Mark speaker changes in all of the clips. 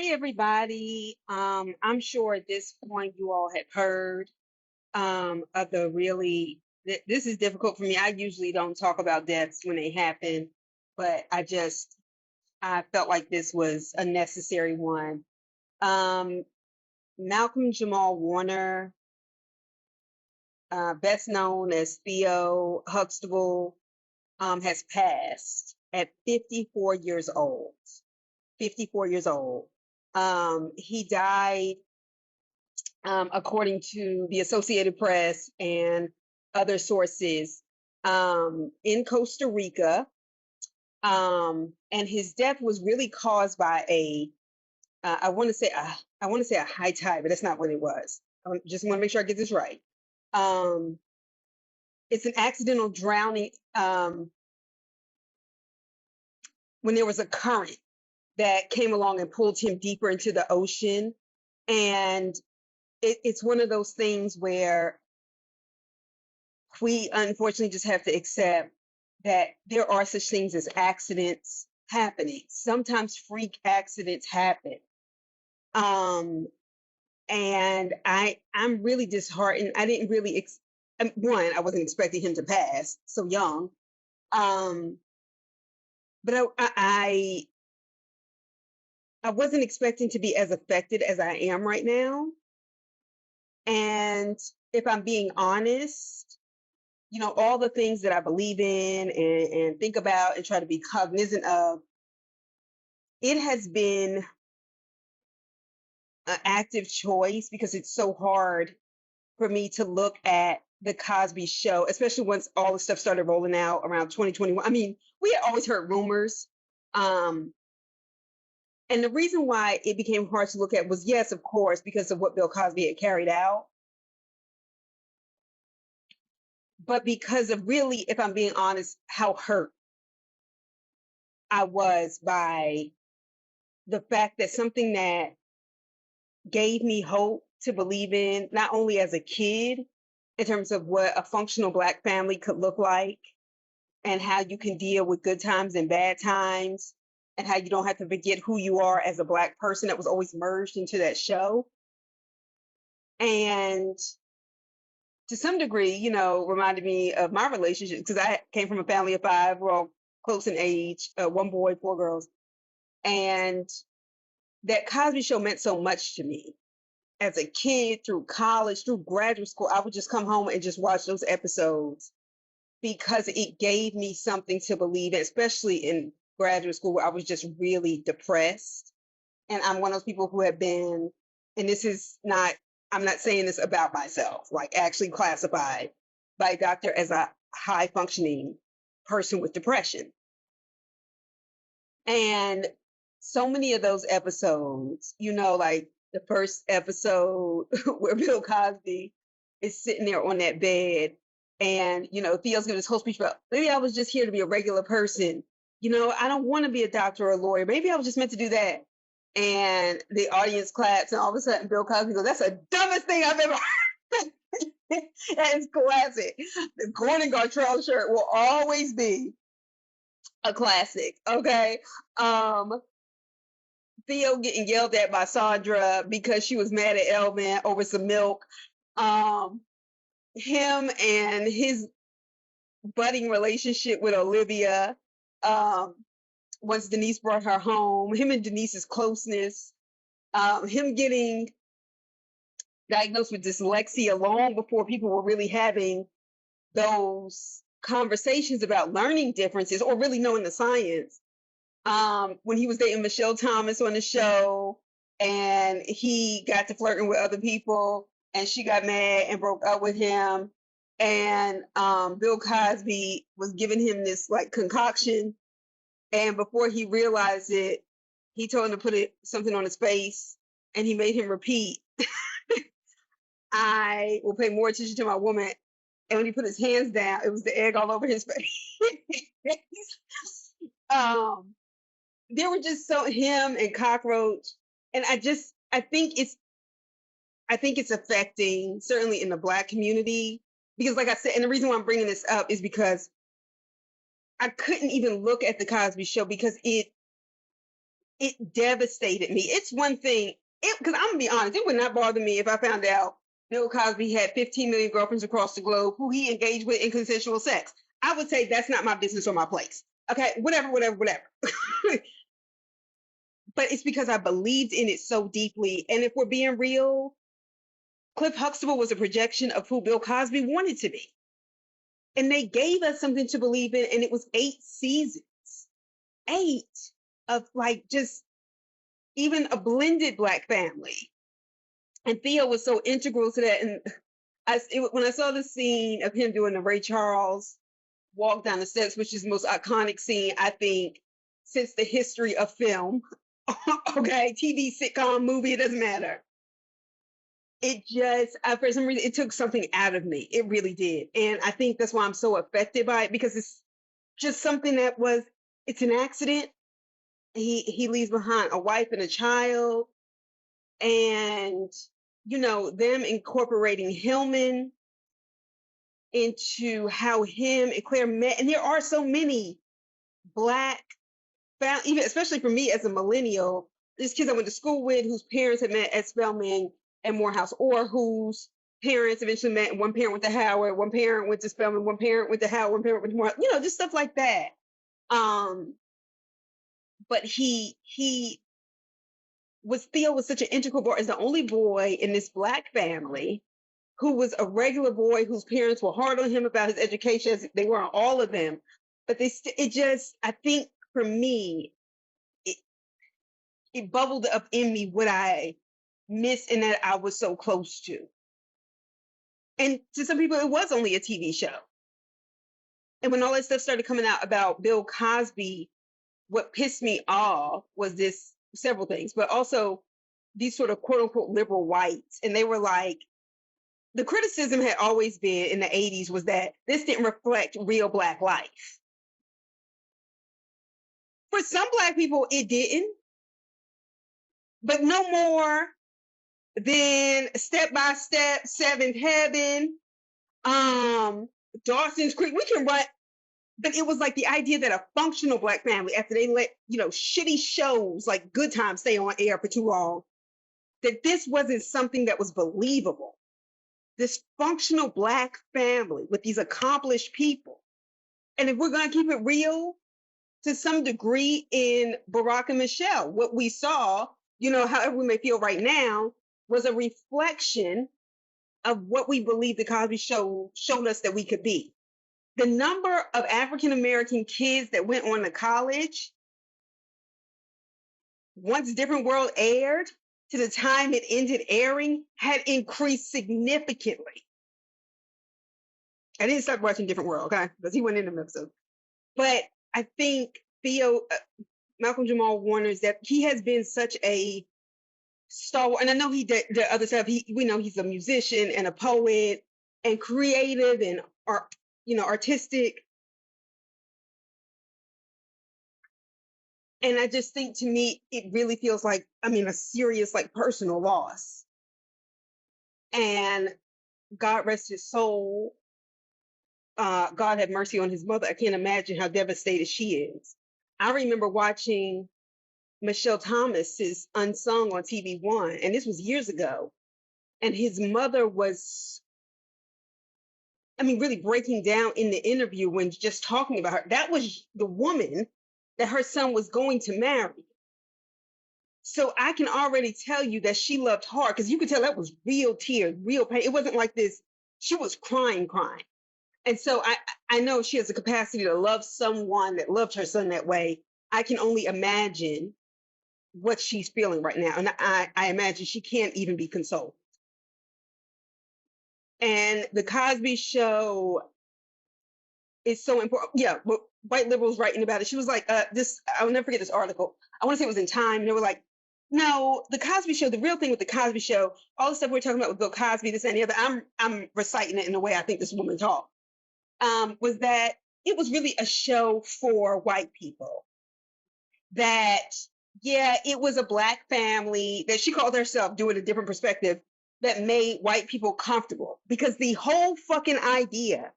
Speaker 1: Hey everybody. I'm sure at this point you all have heard of the this is difficult for me. I usually don't talk about deaths when they happen, but I felt like this was a necessary one. Um, Malcolm Jamal Warner, best known as Theo Huxtable, has passed at 54 years old. 54 years old. He died according to the Associated Press and other sources, in Costa Rica. And his death was really caused by I want to say, a high tide, but that's not what it was. I just want to make sure I get this right. Um, it's an accidental drowning when there was a current that came along and pulled him deeper into the ocean. And it's one of those things where we unfortunately just have to accept that there are such things as accidents happening. Sometimes freak accidents happen. Um, and I'm really disheartened. I didn't really one, I wasn't expecting him to pass so young. Um, but I wasn't expecting to be as affected as I am right now. And if I'm being honest, all the things that I believe in and think about and try to be cognizant of, it has been an active choice because it's so hard for me to look at the Cosby Show, especially once all the stuff started rolling out around 2021. I mean, we had always heard rumors. Um, and the reason why it became hard to look at was, yes, of course, because of what Bill Cosby had carried out, but because of really, if I'm being honest, how hurt I was by the fact that something that gave me hope to believe in, not only as a kid, in terms of what a functional Black family could look like and how you can deal with good times and bad times and how you don't have to forget who you are as a Black person, that was always merged into that show. And to some degree, reminded me of my relationship because I came from a family of five. We're all close in age, one boy, four girls. And that Cosby Show meant so much to me as a kid, through college, through graduate school. I would just come home and just watch those episodes because it gave me something to believe in, especially in graduate school where I was just really depressed. And I'm one of those people who have been, and I'm not saying this about myself, like actually classified by a doctor as a high functioning person with depression. And so many of those episodes, like the first episode where Bill Cosby is sitting there on that bed and, Theo's giving this whole speech about, maybe I was just here to be a regular person. I don't want to be a doctor or a lawyer. Maybe I was just meant to do that. And the audience claps, and all of a sudden Bill Cosby goes, "That's the dumbest thing I've ever heard." That is classic. The Gordon Gartrell shirt will always be a classic. Okay. Um, Theo getting yelled at by Sandra because she was mad at Elvin over some milk. Um, him and his budding relationship with Olivia. Um, once Denise brought her home, him and Denise's closeness. Him getting diagnosed with dyslexia long before people were really having those conversations about learning differences or really knowing the science. When he was dating Michelle Thomas on the show and he got to flirting with other people and she got mad and broke up with him. And Bill Cosby was giving him this like concoction. And before he realized it, he told him to something on his face and he made him repeat, "I will pay more attention to my woman." And when he put his hands down, it was the egg all over his face. um, there were just so him and Cockroach, and I think it's affecting certainly in the Black community because, like I said, and the reason why I'm bringing this up is because I couldn't even look at the Cosby Show because it devastated me. It's one thing, because I'm gonna be honest, it would not bother me if I found out Bill Cosby had 15 million girlfriends across the globe who he engaged with in consensual sex. I would say that's not my business or my place. Okay, whatever. But it's because I believed in it so deeply. And if we're being real, Cliff Huxtable was a projection of who Bill Cosby wanted to be. And they gave us something to believe in, and it was 8 seasons. 8 of like just even a blended Black family. And Theo was so integral to that. And when I saw the scene of him doing the Ray Charles walk down the steps, which is the most iconic scene, I think, since the history of film, okay, TV, sitcom, movie, it doesn't matter. It just, for some reason, it took something out of me. It really did. And I think that's why I'm so affected by it, because it's just something that was, it's an accident. He leaves behind a wife and a child. And, them incorporating Hillman into how him and Claire met. And there are so many Black, even especially for me as a millennial, these kids I went to school with whose parents had met at Spelman and Morehouse, or whose parents eventually met, and one parent went to Howard, one parent went to Spelman, one parent went to Howard, one parent went to Morehouse, just stuff like that. But Theo was such an integral part as the only boy in this Black family who was a regular boy whose parents were hard on him about his education, as they were on all of them. But I think for me, it bubbled up in me what I missed and that I was so close to. And to some people, it was only a TV show. And when all that stuff started coming out about Bill Cosby, what pissed me off was several things, but also these sort of quote unquote liberal whites. And they were like, the criticism had always been in the 80s was that this didn't reflect real Black life. For some Black people, it didn't, but no more than Step by Step, Seventh Heaven, Dawson's Creek. We can run, but it was like the idea that a functional Black family, after they let shitty shows like Good Times stay on air for too long, that this wasn't something that was believable. This functional Black family with these accomplished people. And if we're going to keep it real, to some degree in Barack and Michelle, what we saw, however we may feel right now, was a reflection of what we believe the Cosby Show showed us that we could be. The number of African-American kids that went on to college once Different World aired to the time it ended airing had increased significantly. I didn't start watching Different World, okay? Because he went in them episodes. But I think Malcolm Jamal Warner, is that he has been such a stalwart, and I know he did the other stuff. We know he's a musician and a poet and creative and artistic. And I just think, to me, it really feels like, a serious, personal loss. And God rest his soul. God have mercy on his mother. I can't imagine how devastated she is. I remember watching Michelle Thomas's Unsung on TV One, and this was years ago. And his mother was, really breaking down in the interview when just talking about her. That was the woman that her son was going to marry. So I can already tell you that she loved hard, because you could tell that was real tears, real pain. It wasn't like this. She was crying. And so I know she has the capacity to love someone that loved her son that way. I can only imagine what she's feeling right now. And I imagine she can't even be consoled. And the Cosby Show is so important. Yeah, white liberals writing about it. She was like, I'll never forget this article. I want to say it was in Time. And they were like, no, the Cosby Show, the real thing with the Cosby Show, all the stuff we're talking about with Bill Cosby, this and the other, I'm reciting it in the way I think this woman talked, was that it was really a show for white people. That, yeah, it was a Black family that she called herself, doing a different perspective, that made white people comfortable. Because the whole fucking idea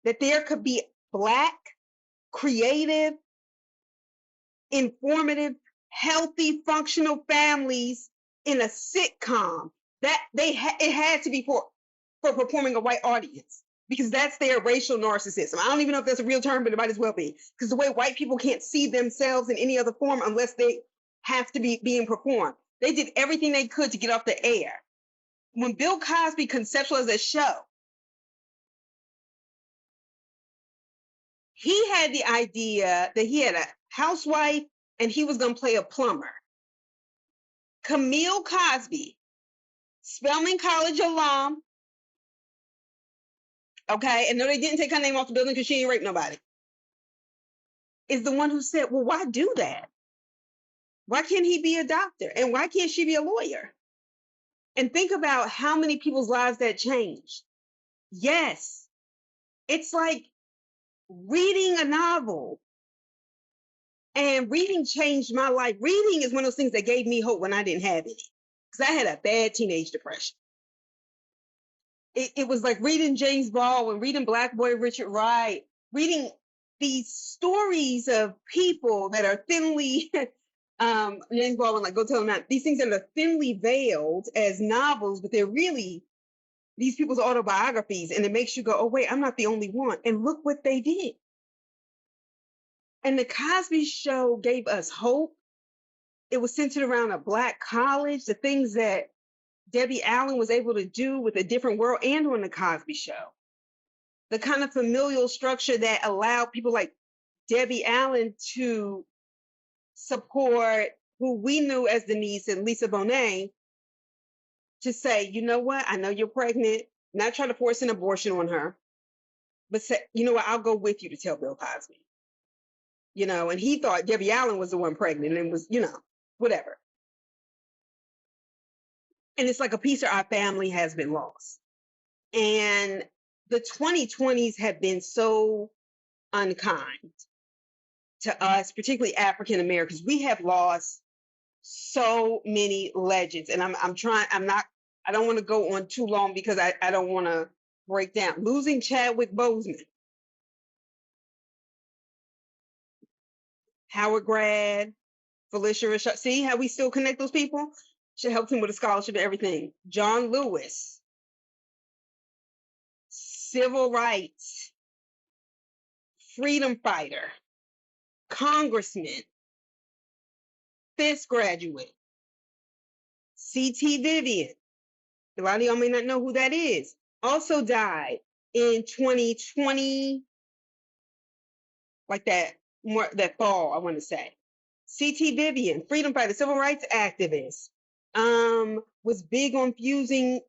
Speaker 1: that there could be Black, creative, informative, healthy, functional families in a sitcom. That it had to be for performing a white audience, because that's their racial narcissism. I don't even know if that's a real term, but it might as well be, because the way white people can't see themselves in any other form unless they have to be being performed. They did everything they could to get off the air. When Bill Cosby conceptualized a show, he had the idea that he had a housewife and he was going to play a plumber. Camille Cosby, Spelman College alum, okay, and no, they didn't take her name off the building because she ain't raped nobody, is the one who said, well, why do that? Why can't he be a doctor? And why can't she be a lawyer? And think about how many people's lives that changed. Yes, it's like reading a novel. And reading changed my life. Reading is one of those things that gave me hope when I didn't have any, because I had a bad teenage depression. It was like reading James Baldwin, reading Black Boy Richard Wright, reading these stories of people that are thinly, James Baldwin, like, go tell them that, these things that are thinly veiled as novels, but they're really these people's autobiographies. And it makes you go, oh, wait, I'm not the only one. And look what they did. And the Cosby Show gave us hope. It was centered around a Black college, the things that Debbie Allen was able to do with A Different World and on the Cosby Show. The kind of familial structure that allowed people like Debbie Allen to support who we knew as Denise and Lisa Bonet, to say, you know what, I know you're pregnant, not try to force an abortion on her, but say, you know what, I'll go with you to tell Bill Cosby. You know, and he thought Debbie Allen was the one pregnant and was, you know, whatever. And it's like a piece of our family has been lost. And the 2020s have been so unkind to us, particularly African Americans. We have lost so many legends. And I don't want to go on too long because I don't want to break down. Losing Chadwick Boseman, Howard grad, Felicia Rashad. See how we still connect those people? She helped him with a scholarship and everything. John Lewis, civil rights, freedom fighter, congressman, Fisk graduate, C.T. Vivian. A lot of y'all may not know who that is. Also died in 2020, like that fall, I want to say. C.T. Vivian, freedom fighter, civil rights activist, was big on fusing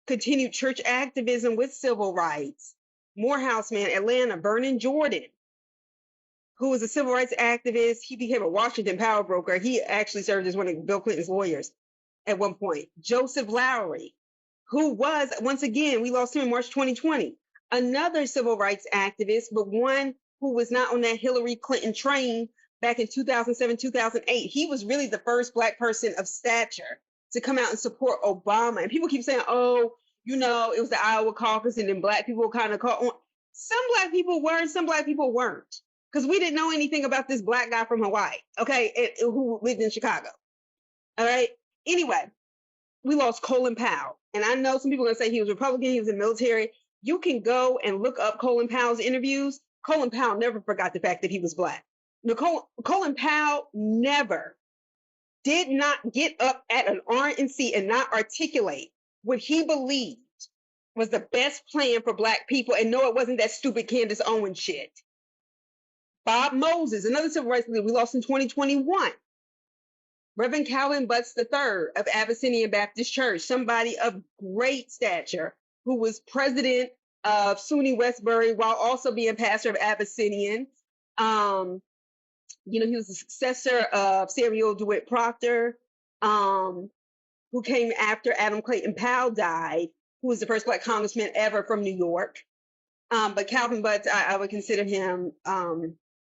Speaker 1: continued church activism with civil rights. Morehouse man, Atlanta, Vernon Jordan, who was a civil rights activist. He became a Washington power broker. He actually served as one of Bill Clinton's lawyers at one point. Joseph Lowery, who was, once again, we lost him in March 2020, another civil rights activist, but one who was not on that Hillary Clinton train back in 2007, 2008. He was really the first Black person of stature to come out and support Obama. And people keep saying, oh, you know, it was the Iowa caucus and then Black people kind of caught on. Some Black people were and some Black people weren't, because we didn't know anything about this Black guy from Hawaii, okay, who lived in Chicago. All right. Anyway, we lost Colin Powell. And I know some people are going to say he was Republican, he was in the military. You can go and look up Colin Powell's interviews. Colin Powell never forgot the fact that he was Black. Colin Powell did not get up at an RNC and not articulate what he believed was the best plan for Black people. And no, it wasn't that stupid Candace Owens shit. Bob Moses, another civil rights leader we lost in 2021. Reverend Calvin Butts III of Abyssinian Baptist Church, somebody of great stature, who was president of SUNY Westbury while also being pastor of Abyssinian. You know, he was the successor of Samuel DeWitt Proctor, who came after Adam Clayton Powell died, who was the first Black congressman ever from New York. But Calvin Butts, I would consider him,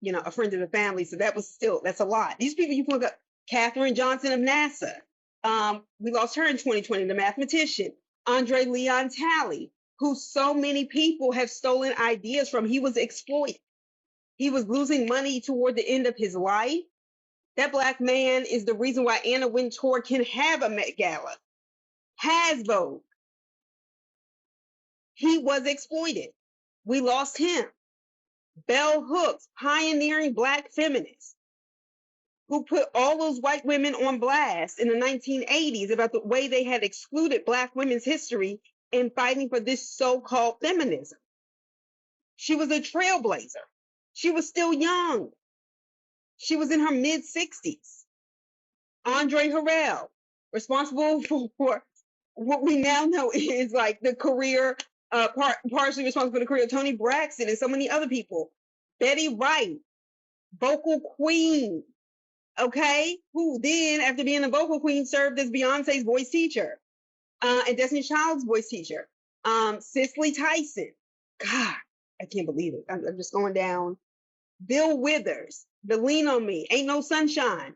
Speaker 1: you know, a friend of the family. So that's a lot. These people you can look up. Katherine Johnson of NASA. We lost her in 2020, the mathematician. Andre Leon Talley, who so many people have stolen ideas from. He was exploited. He was losing money toward the end of his life. That black man is the reason why Anna Wintour can have a Met Gala, has Vogue. He was exploited. We lost him. Bell Hooks, pioneering black feminist, who put all those white women on blast in the 1980s about the way they had excluded black women's history in fighting for this so-called feminism. She was a trailblazer. She was still young. She was in her mid-60s. Andre Harrell, responsible for what we now know is like the career, partially responsible for the career of Toni Braxton and so many other people. Betty Wright, vocal queen, okay, who then, after being a vocal queen, served as Beyonce's voice teacher and Destiny Child's voice teacher. Cicely Tyson, God, I can't believe it. I'm just going down. Bill Withers, Lean on Me, Ain't No Sunshine,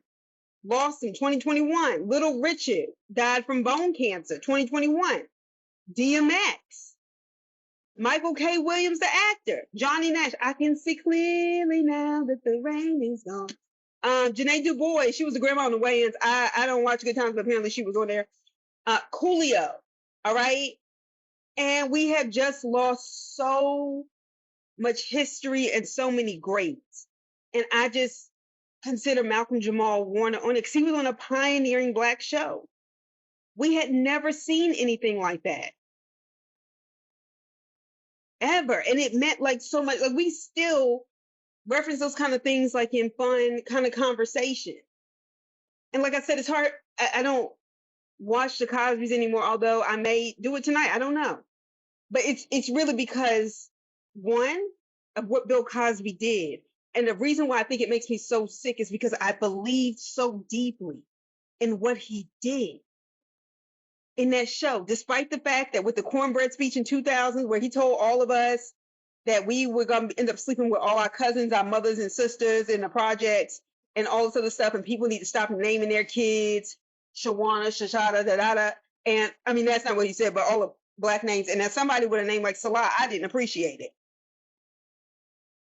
Speaker 1: lost in 2021. Little Richard died from bone cancer, 2021. DMX, Michael K. Williams, the actor, Johnny Nash, I can see clearly now that the rain is gone. Janae Du Bois, she was the grandma on the Wayans. I don't watch Good Times, but apparently she was on there. Coolio, all right? And we have just lost so much history and so many greats. And I just consider Malcolm Jamal Warner on it because he was on a pioneering black show. We had never seen anything like that. Ever. And it meant like so much. Like we still reference those kind of things like in fun kind of conversation. And like I said, it's hard. I don't watch the Cosbys anymore, although I may do it tonight. I don't know. But it's really because one of what Bill Cosby did. And the reason why I think it makes me so sick is because I believed so deeply in what he did in that show, despite the fact that with the cornbread speech in 2000, where he told all of us that we were going to end up sleeping with all our cousins, our mothers and sisters in the projects and all this other stuff, and people need to stop naming their kids Shawana, Shashada, da da da. And I mean, that's not what he said, but all the black names. And as somebody with a name like Salah, I didn't appreciate it.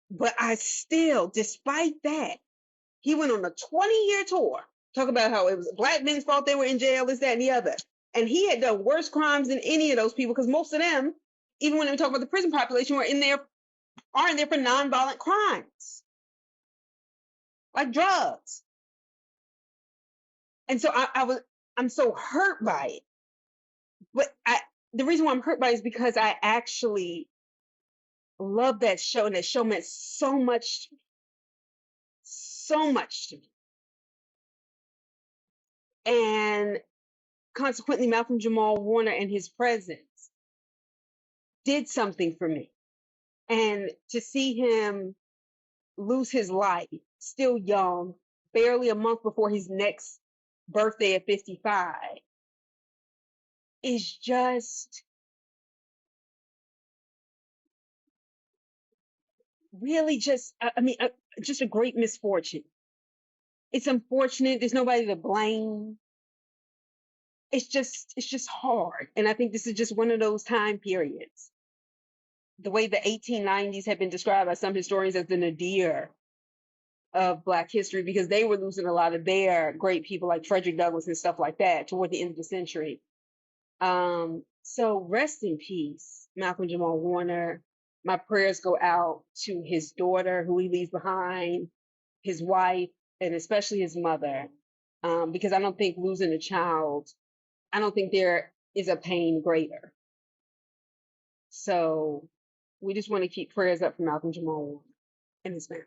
Speaker 1: But I still, despite that, he went on a 20-year tour, talk about how it was black men's fault they were in jail, this, that, and the other. And he had done worse crimes than any of those people, because most of them, even when we talk about the prison population, are in there for nonviolent crimes, like drugs. And so I'm so hurt by it. But the reason why I'm hurt by it is because I actually love that show, and that show meant so much to me. And consequently, Malcolm Jamal Warner and his presence did something for me. And to see him lose his life, still young, barely a month before his next birthday at 55, is just really just, just a great misfortune. It's unfortunate. There's nobody to blame. It's just hard. And I think this is just one of those time periods. The way the 1890s have been described by some historians as the nadir of Black history, because they were losing a lot of their great people like Frederick Douglass and stuff like that toward the end of the century. So rest in peace, Malcolm Jamal Warner. My prayers go out to his daughter, who he leaves behind, his wife, and especially his mother, because I don't think losing a child, I don't think there is a pain greater. So we just want to keep prayers up for Malcolm Jamal Warner and his family.